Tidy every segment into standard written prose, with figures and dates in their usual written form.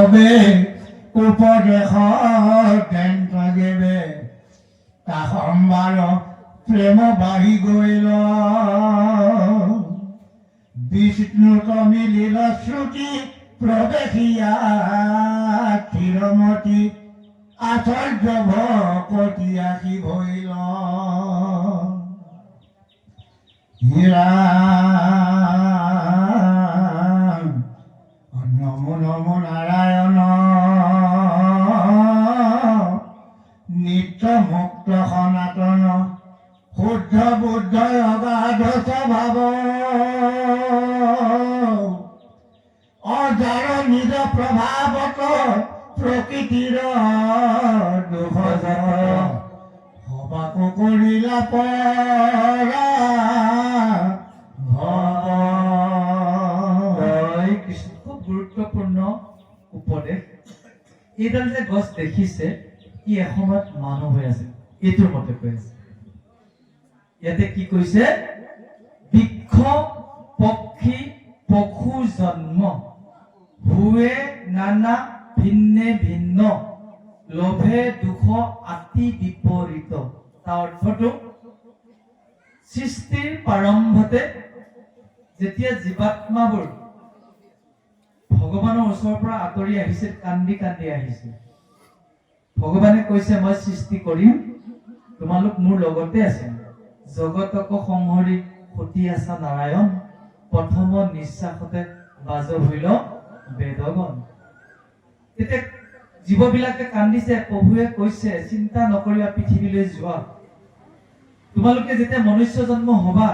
সবে উপদেশৰ কেন্দ্ৰ দেৱে তা সম্বাৰ প্ৰেম বাঢ়ি গৈল বিষ্ণুত মিলিল শ্ৰুতি প্ৰৱেশিয়া চিৰমতি আচাৰ্য ভকতি আশী ভৈল হীৰা নমো নমো নাৰায়ণ নিত্য মুক্ত সনাতন শুদ্ধ বুদ্ধ অগাধ স্বভাৱ অজাৰ নিজ প্ৰভাৱত প্ৰকৃতিৰ দুখ সবাকো কৰিলা পৰা গুৰুত্বপূৰ্ণ উপদেশ এইডাল যে গছ দেখিছে ই এসময়ত মানুহ হৈ আছে এইটোৰ মতে কৈ আছে ইয়াতে কি কৈছে বৃক্ষ পক্ষী পশু জন্ম হুৱে নানা ভিন্নে ভিন্ন লোভে দুখ আতি বিপৰীত তাৰ অৰ্থটো সৃষ্টিৰ প্ৰাৰম্ভতে যেতিয়া জীৱাত্মাবোৰ ভগৱানৰ ওচৰৰ পৰা আঁতৰি আহিছিল কান্দি কান্দি আহিছিল ভগৱানে কৈছে মই সৃষ্টি কৰিম তোমালোক মোৰ লগতে আছে জগতক সংহৰি সতি আছা নাৰায়ণ প্ৰথম নিশ্বাসতে বাজ হইল বেদগণ তেতিয়া জীৱবিলাকে কান্দিছে প্ৰভুৱে কৈছে চিন্তা নকৰিবা পৃথিৱীলৈ যোৱা তোমালোকে যেতিয়া মনুষ্য জন্ম হবা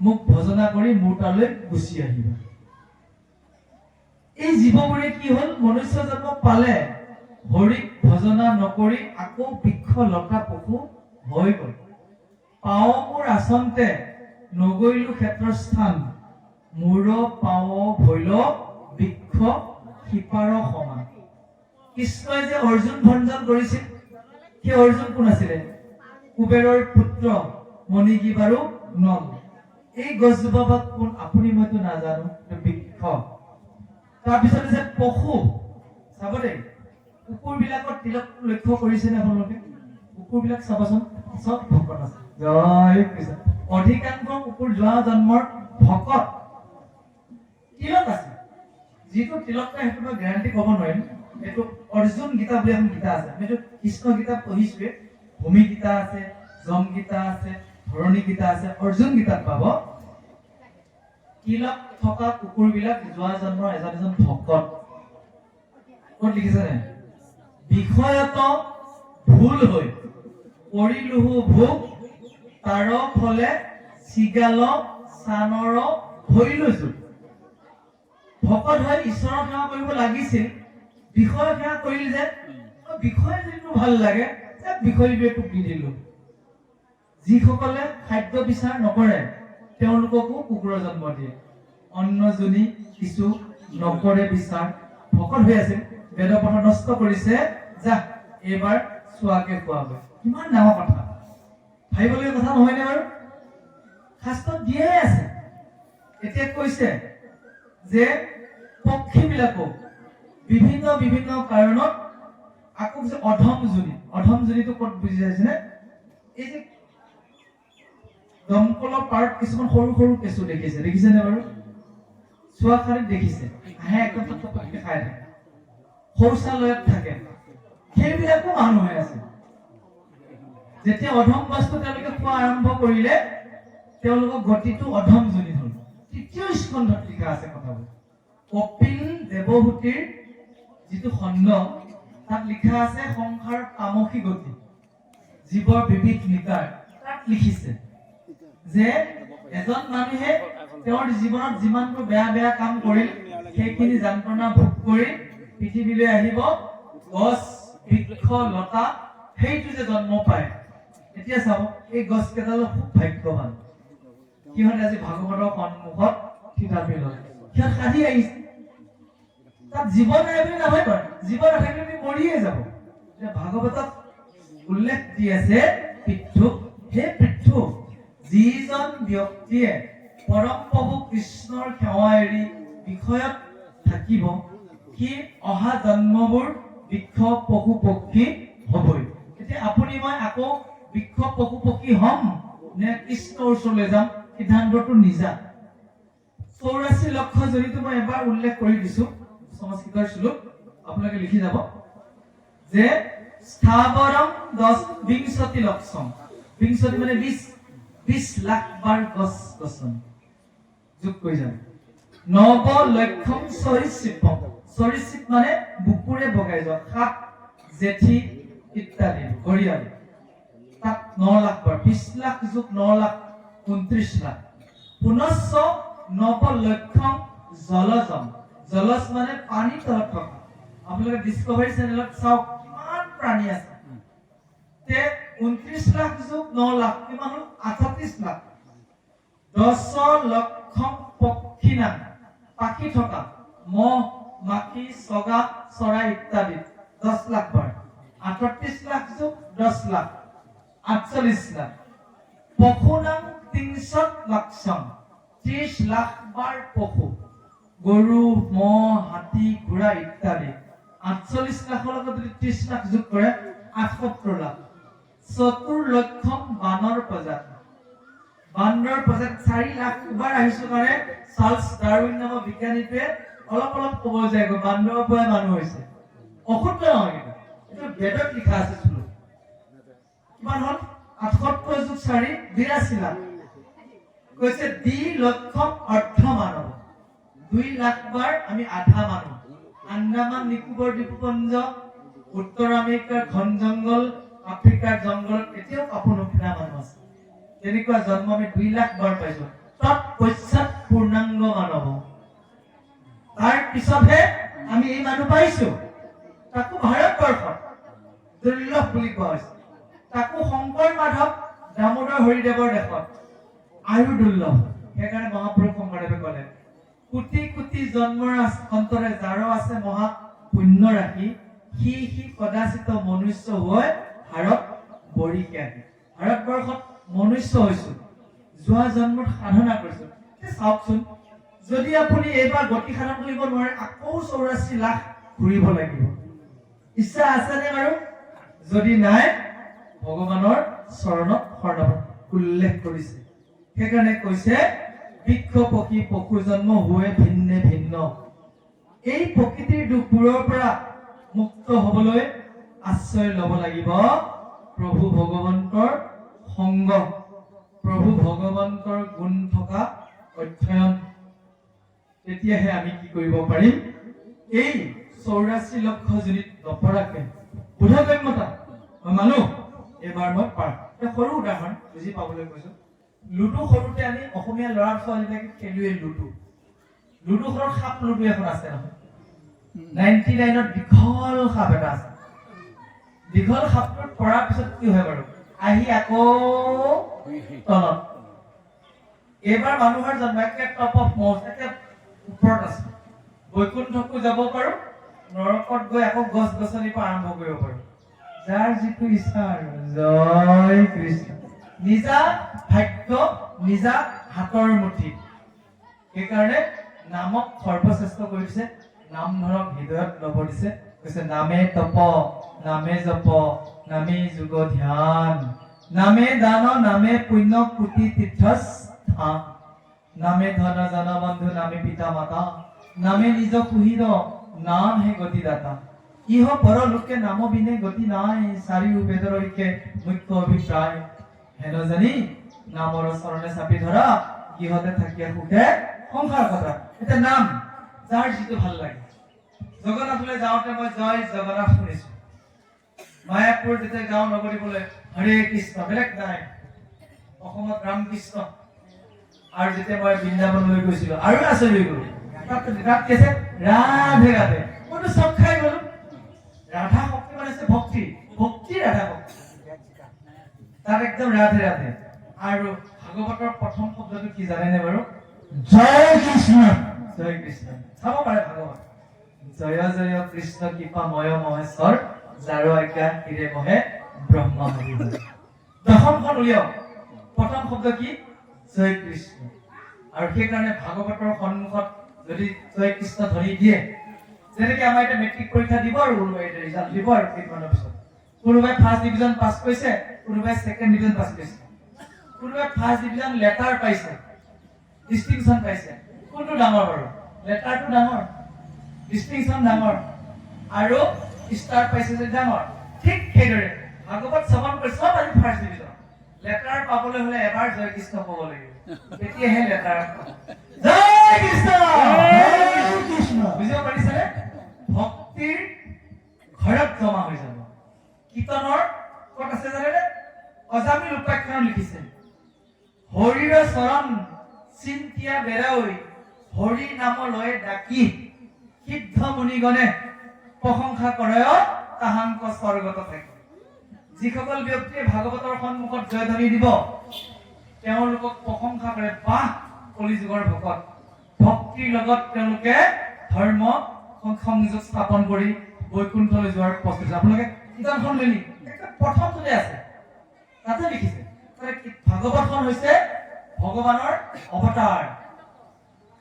মোক ভজনা কৰি মোৰ তালৈ গুচি আহিবা এই জীৱবোৰে কি হল মনুষ্য জন্ম পালে হৰিক ভজনা নকৰি আকৌ বৃক্ষ লতা পশু হৈ গল পাও মোৰ আচন্তে নগৈলো ক্ষেত্ৰস্থান মূৰ পাও ভৈল বৃক্ষ শিপাৰ সমান কৃষ্ণই যে অৰ্জুন ভঞ্জন কৰিছিল সেই অৰ্জুন কোন আছিলে কুবেৰৰ পুত্ৰ মণিগী বাৰু নল এই গছজোপা কোন আপুনি মইতো নাজানো বৃক্ষ তাৰপিছতে যে পশু চাব দেই কুকুৰবিলাকৰ তিলক লক্ষ্য কৰিছেনে আপোনালোকে কুকুৰবিলাক চাবচোন চব ভকত আছে জয় কৃষ্ণ অধিকাংশ কুকুৰ যোৱা জন্মৰ ভকত তিলক আছে যিটো তিলক নাই সেইটো মই গ্যাৰান্টি ক'ব নোৱাৰিম এইটো অৰ্জুন গীতা বুলি এখন গীতা আছে আমি কৃষ্ণ গীতা পঢ়িছোৱে ভূমি গীতা আছে যম গীতা আছে ধৰণী গীতা আছে অৰ্জুন গীতাত পাব তিলক থকা কুকুৰবিলাক যোৱা জন্মৰ এজন ভকত ক'ত লিখিছে বিষয়ত ভুল হৈ কৰিলোহু ভোগ তাৰ ফলে চিগাল চানৰ হৈলো যুগ ভকত হৈ ঈশ্বৰৰ সেৱা কৰিব লাগিছিল বিষয় সেৱা কৰিল যে বিষয় যিটো ভাল লাগে বিষয়টোৱে দি দিলো যিসকলে খাদ্য বিচাৰ নকৰে তেওঁলোককো কুকুৰৰ জন্ম দিয়ে অন্নজনী কিছু নকৰে বিচাৰ ভকত হৈ আছিল বেদপথ নষ্ট কৰিছে যা এইবাৰ চোৱাকে খোৱাব কিমান ডাঙৰ কথা ভাবিবলগীয়া কথা নহয়নে বাৰু শাস্ত্ৰত দিয়ে আছে এতিয়া কৈছে যে পক্ষীবিলাকক বিভিন্ন বিভিন্ন কাৰণত আকৌ অধমজনীটো ক'ত বুজি যাইছেনে এই যে দমকলৰ পাৰত কিছুমান সৰু সৰু কেঁচু দেখিছেনে বাৰু চোৱাখাৰীত দেখিছে আহে একদম টকটককৈ খাই থাকে শৌচালয়ত থাকে সেইবিলাকো মানুহ হৈ আছে যেতিয়া অধম বস্তু তেওঁলোকে খোৱা আৰম্ভ কৰিলে তেওঁলোকৰ গতিটো অধমজনী হ'ল তৃতীয় স্কন্ধত লিখা আছে কথাবোৰ কপিল দেৱহূতিৰ যিটো খণ্ড তাত লিখা আছে সংসাৰ তামসী গতি জীৱৰ বিবিধ নিকাৰ তাত লিখিছে যে এজন মানুহে তেওঁৰ জীৱনত যিমানবোৰ বেয়া বেয়া কাম কৰিল সেইখিনি যন্ত্ৰণা ভোগ কৰি পৃথিৱীলৈ আহিব গছ বৃক্ষ লতা সেইটো যে জন্ম পায় এতিয়া চাব এই গছ কেইডাল খুব ভাগ্যৱান সিহঁতে আজি ভাগৱতৰ সন্মুখত থিতাপি লয় সিহঁত কাঢ়ি আহিছে তাত জীৱন নাই বুলি নহয় বাৰু জীৱন নাথাকিলে মৰিয়ে যাব ভাগৱতত উল্লেখ দি আছে পৃথু হে পৃথু যিজন ব্যক্তিয়ে পৰম প্ৰভু কৃষ্ণৰ সেৱা এৰি বিষয়ত থাকিব সি অহা জন্মবোৰ বৃক্ষ পশু পক্ষী হ'বই। এতিয়া আপুনি মই আকৌ বৃক্ষ পশু পক্ষী হ'ম নে কৃষ্ণৰ ওচৰলৈ যাম, সিদ্ধান্তটো নিজা। 84 লক্ষ জনিটো মই এবাৰ উল্লেখ কৰি দিছো সংস্কৃতৰ শ্লোক, আপোনালোকে লিখি যাব যে স্থাবৰম 20 লক্ষম, 20 মানে 20 লাখ বাৰ গছ গছনি যোগ কৰি যাব। নৱ লক্ষম সৰীসৃপম, সৰীসৃপ মানে বুকুৰে বগাই যোৱা, সাপ জেঠী ইত্যাদি ঘৰিয়াল, তাত 9 লাখ বাৰ, 20 লাখ যোগ 9 লাখ 29 লাখ। পুনশ্চ নৱ লক্ষম জলজম, জলজ মানে পানী তলত থকা। আপোনালোকে ডিস্কভাৰী চেনেলত চাওক কিমান প্ৰাণী আছে। তে 29 লাখ যোগ 9 লাখ কিমান হ'ল? 38 লাখ। 10 লক্ষম পক্ষী নাম, পাখি থকা, মহ মাখি চগা চৰাই ইত্যাদি 10 লাখ বাৰ। 38 লাখ যোগ 10 লাখ 48 লাখ। পশু নাম 30 লক্ষম, 30 লাখ বাৰ পশু, গৰু মহ হাতী ঘোঁৰা ইত্যাদি। 48 লাখৰ লগত যদি 30 লাখ যোগ কৰে 78 লাখ। 70 লক্ষম বানৰ প্ৰজাতি, বান্দৰ প্ৰজাতি 4 লাখ বাৰ আহিছো কাৰণে চাৰ্লছ ডাৰউইন নামৰ বিজ্ঞানীটোৱে অলপ অলপ ক'ব যায় বান্দৰৰ পৰা মানুহ হৈছে। অশুদ্ধ নহয়, এইটো বেদত লিখা আছে। কিমান হ'ল? 78 যোগ 4 82 লাখ। কৈছে 2 লক্ষম অৰ্ধ মানৱ, 2 লাখ বাৰ আমি আধা মানুহ। আন্দামান নিকোবৰ দ্বীপপুঞ্জ, উত্তৰ আমেৰিকাৰ ঘন জংগল, আফ্ৰিকাৰ জংগলত এতিয়াও কাপোৰ নুফুৰা মানুহ আছে। তেনেকুৱা জন্ম আমি 2 লাখ বাৰ পাইছো। তৎপশ্চাৎ পূৰ্ণাংগ মানৱ, তাৰ পিছতহে আমি এই মানুহ পাইছো। তাকো ভাৰতবৰ্ষত দুৰ্লভ বুলি কোৱা হৈছে। তাকো শংকৰ মাধৱ দামোদৰ হৰিদেৱৰ দেশত আৰু দুৰ্লভ। সেইকাৰণে মহাপুৰুষ শংকৰদেৱে ক'লে কোটি কোটি জন্মৰ অন্তৰে যাৰ আছে মহা পুণ্য ৰাখি, সি কদাচিত মনুষ্য হৈ ভাৰত বৰিকে আহি। ভাৰতবৰ্ষত মনুষ্য হৈছো, যোৱা জন্মত সাধনা কৰিছো। চাওকচোন, যদি আপুনি এইবাৰ গতি সাধন কৰিব নোৱাৰে আকৌ 84 লাখ ঘূৰিব লাগিব। ইচ্ছা আছেনে বাৰু? যদি নাই, ভগৱানৰ চৰণত শৰণত উল্লেখ কৰিছে। সেইকাৰণে কৈছে বৃক্ষ পক্ষী পশু জন্ম হৈ ভিন্নে ভিন্ন। এই প্ৰকৃতিৰ দুখবোৰৰ পৰা মুক্ত হবলৈ আশ্ৰয় ল'ব লাগিব প্ৰভু ভগৱন্তৰ সংগ, প্ৰভু ভগৱন্তৰ গুণ থকা অধ্যয়ন। তেতিয়াহে আমি কি কৰিব পাৰিম? এই 84 লক্ষ জনিত নপৰাকে বোধগম্যতা মই মানো এইবাৰ মই পাৰ। সৰু উদাহৰণ বুজি পাবলৈ কৈছো। লুডু সৰুতে আমি অসমীয়া ল'ৰা ছোৱালীবিলাকে খেলুৱে লুডু। লুডুখনত সাপ লুডু এখন আছে নহয়, 99ত দীঘল সাপ এটা আছে। দীঘল সাপটোত পৰাৰ পিছত কি হয় বাৰু? আহি আকৌ তলত। এইবাৰ মানুহৰ জন্ম একে টপ অফ মষ্ট, একে ওপৰত আছে। বৈকুণ্ঠকো যাব পাৰো, নৰকত গৈ আকৌ গছ গছনিৰ পৰা আৰম্ভ কৰিব পাৰো। যাৰ যিটো ইচ্ছা আৰু। জয় কৃষ্ণ। নিজা ভাগ্য নিজা হাতৰ মুঠিত। সেইকাৰণে নামক সৰ্বশ্ৰেষ্ঠ কৰি দিছে, নাম ধৰক হৃদয়ত ল'ব দিছে। কৈছে নামে তপ, নামে জপ, নামে যোগ ধ্যান, নামে দান, নামে পুণ্য কোটি তীৰ্থস্থান, নামে ধন জন বন্ধু, নামে পিতা মাতা, নামে নিজ কুহিৰ, নাম হে গতি দাতা। ইহ পৰ লোকে নাম বিনে গতি নাই, চাৰিও বেদৰ ঐক্যে মুখ্য অভিপ্ৰায়। হেন জানি নামৰ চৰণে চাপি ধৰা, ইহতে থাকিয়া সুখে সংসাৰ কথা। এতিয়া নাম যাৰ যিটো ভাল লাগে। জগন্নাথলৈ যাওঁতে মই জয় জগন্নাথ শুনিছো। মায়াপুৰ যেতিয়া যাওঁ নগৰীবলৈ হৰে কৃষ্ণ, বেলেগ নাই। অসমত ৰামকৃষ্ণ। আৰু যেতিয়া মই বৃন্দাবনলৈ গৈছিলো আৰু আচৰিত হৈ গলো। তাত কৈছে ৰাধে ৰাধে। মইতো চব খাই গলো। ৰাধা ভক্তি মানে ভক্তি, ভক্তি ৰাধা ভক্তি। তাত একদম ৰাধে ৰাধে। আৰু ভাগৱতৰ প্ৰথম শব্দটো কি জানেনে বাৰু? জয় কৃষ্ণ। জয় কৃষ্ণ। চাব পাৰে ভাগৱত। জয় জয় কৃষ্ণ কৃপা ময় মহেশ্বৰ, যাৰ আজ্ঞা হিৰে মহে ব্ৰহ্মা হৰি। দশমখন উলিয়াওক। প্ৰথম শব্দ কি? জয় কৃষ্ণ। আৰু সেইকাৰণে ভাগৱতৰ সন্মুখত যদি জয় কৃষ্ণ ধ্বনি দিয়ে, যেনেকৈ আমাৰ এতিয়া মেট্ৰিক পৰীক্ষা দিব আৰু কোনোবাই এতিয়া ৰিজাল্ট দিব আৰু কেইদিনমানৰ পিছত কোনোবাই ফাৰ্ষ্ট ডিভিজন পাছ কৰিছে কোনোবাই ছেকেণ্ড ডিভিজন পাছ কৰিছে কোনোবাই ফাৰ্ষ্ট ডিভিজন লেটাৰ পাইছে ডিষ্টিংশ্যন পাইছে কোনটো ডাঙৰ বাৰু লেটাৰটো ডাঙৰ ডিষ্টিংশ্যন ডাঙৰ আৰু ষ্টাৰ পাইছে যে ডাঙৰ ঠিক সেইদৰে ভাগৱত শ্ৰৱণ কৰি চব আজি ফাৰ্ষ্ট ডিভিজন লেটাৰ পাবলৈ হলে এবাৰ জয় কৃষ্ণ ক'ব লাগিব তেতিয়াহে লেটাৰ জয় কৃষ্ণ জয় কৃষ্ণ বুজিব পাৰিছেনে ভক্তিৰ ঘৰত জমা হৈ যাব কীৰ্তনৰ ক'ত আছে জানেনে অজামিল উপাখ্যান লিখিছে হৰিৰ চৰণ চিন্তিয়া বেৰাঐ হৰি নাম লৈ ডাকি সিদ্ধ মুনিগণে প্ৰশংসা কৰে তাহাংক স্বৰ্গত থাকে যিসকল ব্যক্তিয়ে ভাগৱতৰ সন্মুখত জয়ধ্বনি দিব তেওঁলোকক প্ৰশংসা কৰে বাহ কলিযুগৰ ভকত ভক্তিৰ লগত তেওঁলোকে ধৰ্ম সংযোগ স্থাপন কৰি বৈকুণ্ঠলৈ যোৱাৰ প্ৰস্তুত আপোনালোকে কিতাপখন মেলি প্ৰথমতে আছে তাতে লিখিছে ভাগৱতখন হৈছে ভগৱানৰ অৱতাৰ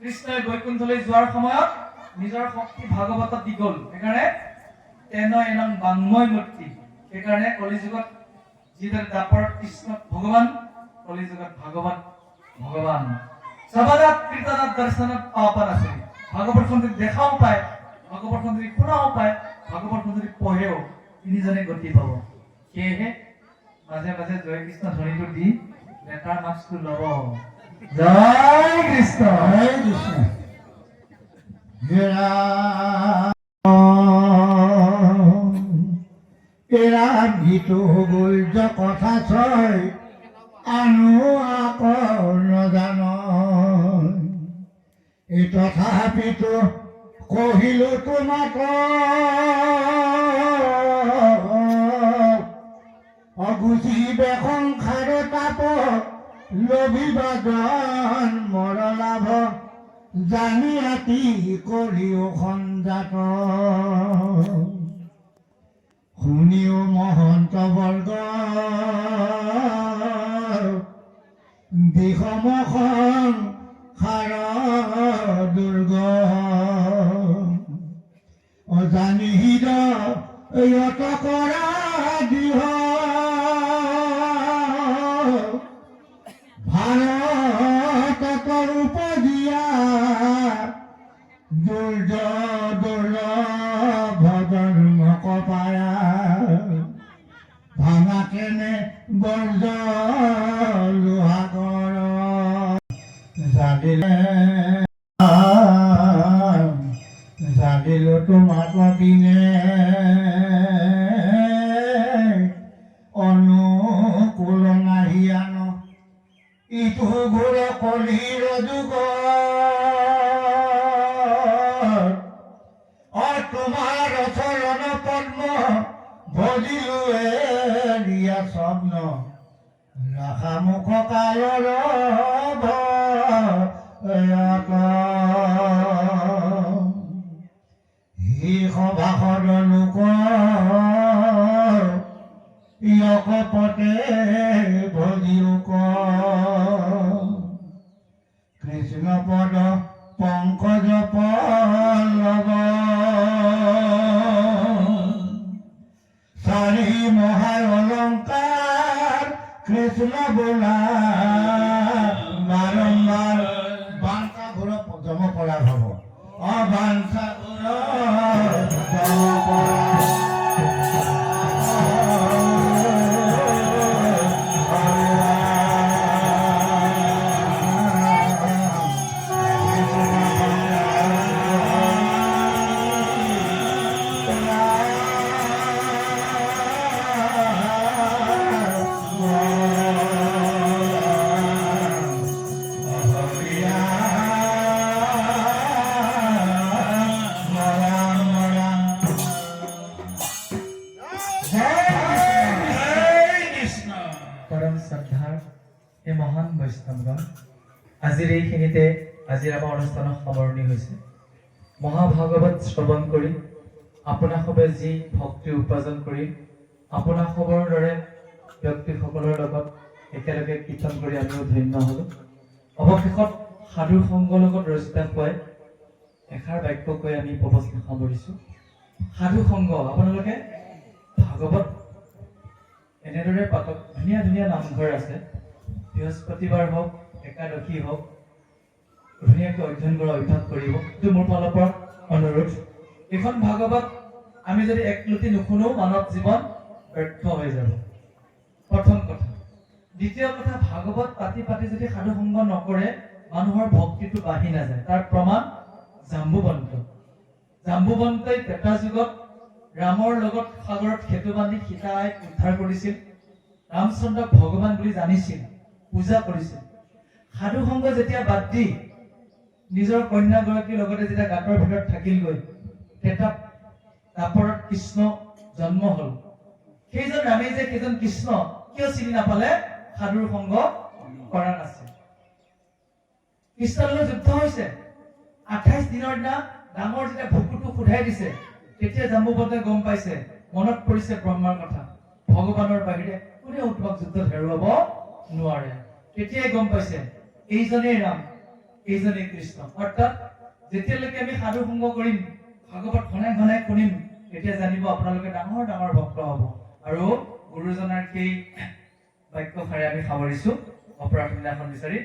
কৃষ্ণই বৈকুণ্ঠলৈ যোৱাৰ সময়ত নিজৰ শক্তি ভাগৱতত দি গ'ল সেইকাৰণে তেন এনং বাংময় মূৰ্তি সেইকাৰণে কলিযুগত যিদৰে দাপৰত কৃষ্ণ ভগৱান কলিযুগত ভাগৱত ভগৱান সবাদাত কীৰ্তনত দৰ্শনত পাপন আছে ভাগৱতখন যদি দেখাও পায় ভাগৱতখন যদি শুনাও পায় ভাগৱতখন যদি পঢ়েও তিনিজনে গতি পাব সেয়েহে মাজে মাজে জয় কৃষ্ণ ধ্বনিটো দি লেটাৰ মাৰ্কছটো ল'ব জয় কৃষ্ণ জয় কৃষ্ণ এৰা গীতো গল্য কথা ছয় আনো আকৌ নজান এই তথাপিতো কহিলো তোমাক অগুচিবে সংসাৰ তাপ লভিবা জন মৰ লাভ জানি ৰাতি কৰিও সঞ্জাত শুনিও মহন্ত বৰ্গ বিষমখন সাৰ দুৰ্গ অজানি হৃদয়ত কৰা দিহ ভাৰতৰ উপজিয়া দুৰ্ধৰ্ম কপায়া ভাঙা কেনে বৰ্জ লোহাগৰ জানিলো তোমাক দিনে অনুকূল নাহিয়ান ইটো ঘোৰ কলিৰ যুগ তোমাৰ চৰণ পদ্ম ভজিলো এৰিয়া স্বপ্ন ৰাখা মুখ কায়ৰ হি সভাসদ লোক ইয়কপতে ভজিওক কৃষ্ণ পদ পংকজ পল্লৱ চাৰি মহা অলংকাৰ কৃষ্ণ বোলা বাৰম্বাৰ বাঞ্ছা ঘোৰ জম কৰা হব অবাঞ্ছা ঘোৰ জম কৰা পৰম শ্ৰদ্ধাৰ এই মহান বৈষ্ণৱগণ আজিৰ এইখিনিতে আজিৰ আমাৰ অনুষ্ঠানৰ সামৰণি হৈছে মহাভাগৱত শ্ৰৱণ কৰি আপোনাসৱে যি ভক্তি উপাৰ্জন কৰি আপোনাসৱৰ দৰে ব্যক্তিসকলৰ লগত একেলগে কীৰ্তন কৰি আমিও ধন্য হ'লো অৱশেষত সাধু সংগৰ লগত ৰচিতা খুৱাই এষাৰ বাক্য কৈ আমি প্ৰবচন সামৰিছোঁ। সাধু সংগ আপোনালোকে ভাগৱত এনেদৰে পাতক। ধুনীয়া ধুনীয়া নামঘৰ আছে, বৃহস্পতিবাৰ হওক একাদশী হওক ধুনীয়াকৈ অধ্যয়ন কৰা অভ্যাস কৰিব। এইটো মোৰ ফালৰ পৰা অনুৰোধ। এইখন ভাগৱত আমি যদি একলুটি নুশুনো মানৱ জীৱন ব্যৰ্থ হৈ যাব, প্ৰথম কথা। দ্বিতীয় কথা, ভাগৱত পাতি পাতি যদি সাধু সংগ নকৰে মানুহৰ ভক্তিটো বাঢ়ি নাযায়। তাৰ প্ৰমাণ জাম্বুবন্ত। জাম্বুবন্তই ত্ৰেতা যুগত ৰামৰ লগত সাগৰত সেতু বান্ধি সীতাক উদ্ধাৰ কৰিছিল। ৰামচন্দ্ৰক ভগৱান বুলি জানিছিল, পূজা কৰিছিল। সাধু সংগ যেতিয়া বাদ দি নিজৰ কন্যাগৰাকীৰ লগতে যেতিয়া গাঁতৰ ভিতৰত থাকিলগৈ, তেতিয়া দাপৰত কৃষ্ণ জন্ম হল। সেইজন ৰামে যে সেইজন কৃষ্ণ কিয় চিনি নাপালে? সাধুৰ সংগ কৰা নাছিল। কৃষ্ণৰ লগত যুদ্ধ হৈছে, 28 দিনৰ দিনা ডাঙৰ যেতিয়া ভুকুটো সোধাই দিছে, তেতিয়া জাম্বুবন্তই গম পাইছে, মনত পৰিছে ব্ৰহ্মাৰ কথা, ভগৱানৰ বাহিৰে কোনেও তোমাক যুদ্ধত হেৰুৱাব নোৱাৰে। তেতিয়াই গম পাইছে এইজনেই ৰাম, এইজনেই কৃষ্ণ। অৰ্থাৎ যেতিয়ালৈকে আমি সাধু সংগ কৰিম, ভাগৱত ঘনাই ঘনাই শুনিম, তেতিয়া জানিব আপোনালোকে ডাঙৰ ডাঙৰ ভক্ত হ'ব। আৰু গুৰুজনাৰ সেই বাক্যশাৰে আমি সামৰিছো অপৰাধ দিনাখন বিচাৰি।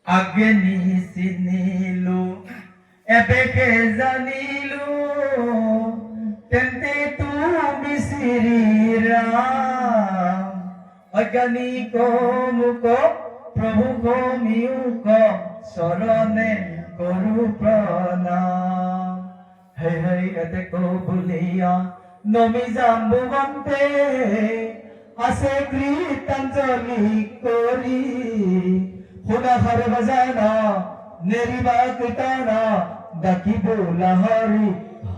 আগে নিচিনিলো এবেকে জানিলো, তেন্তে তুমি শ্ৰী ৰাম। অজ্ঞানী মোক প্ৰভু কমিউক, চৰণে কৰো প্ৰণাম। হে হে এতে কবুলিয়া নমি জাম্বুবন্তে, আছে কৃতাঞ্জলি কৰি। শুনা হৰে বজানা নেৰিবা কীৰ্তনা, ডাকি বোলা হৰি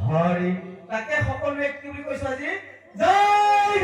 হৰি। তাকে সকলোৱে কি বুলি কৈছো আজি? জয়